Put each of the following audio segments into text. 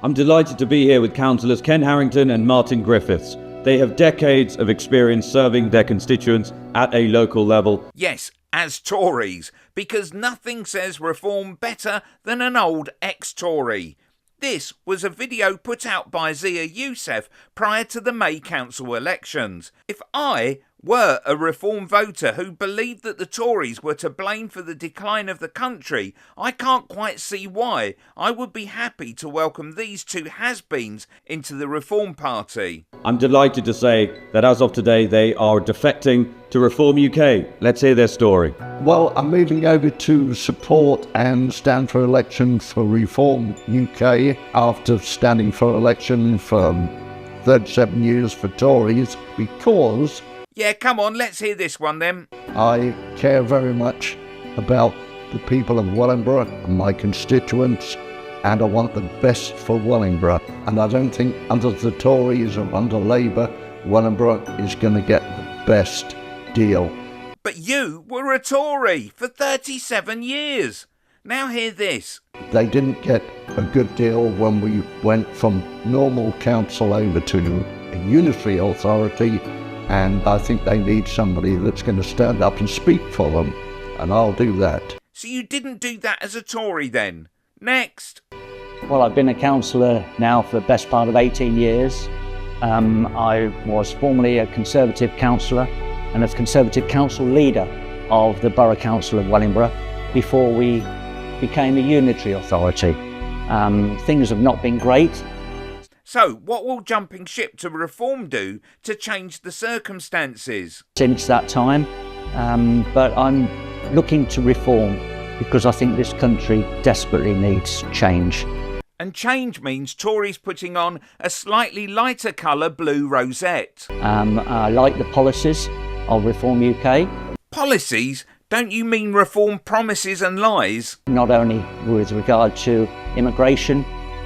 I'm delighted to be here with councillors Ken Harrington and Martin Griffiths. They have decades of experience serving their constituents at a local level. Yes, as Tories, because nothing says reform better than an old ex-Tory. This was a video put out by Zia Youssef prior to the May council elections. If I were a reform voter who believed that the Tories were to blame for the decline of the country, I can't quite see why I would be happy to welcome these two has-beens into the Reform Party. I'm delighted to say that as of today they are defecting to Reform UK. Let's hear their story. Well, I'm moving over to support and stand for election for Reform UK after standing for election for 37 years for Tories, because Yeah, come on, let's hear this one then. I care very much about the people of Wellingborough and my constituents, and I want the best for Wellingborough. And I don't think under the Tories or under Labour, Wellingborough is going to get the best deal. But you were a Tory for 37 years. Now hear this. They didn't get a good deal when we went from normal council over to a unitary authority, and I think they need somebody that's going to stand up and speak for them, and I'll do that. So you didn't do that as a Tory then? Next. Well, I've been a councillor now for the best part of 18 years. I was formerly a Conservative councillor and a Conservative council leader of the Borough Council of Wellingborough before we became a unitary authority. Things have not been great. So what will jumping ship to reform do to change the circumstances? Since that time, but I'm looking to reform because I think this country desperately needs change. And change means Tories putting on a slightly lighter colour blue rosette. I like the policies of Reform UK. Policies? Don't you mean reform promises and lies? Not only with regard to immigration,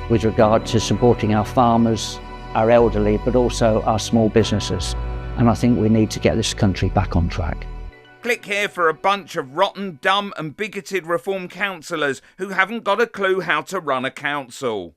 with regard to supporting our farmers, our elderly, but also our small businesses. And I think we need to get this country back on track. Click here for a bunch of rotten, dumb and bigoted reform councillors who haven't got a clue how to run a council.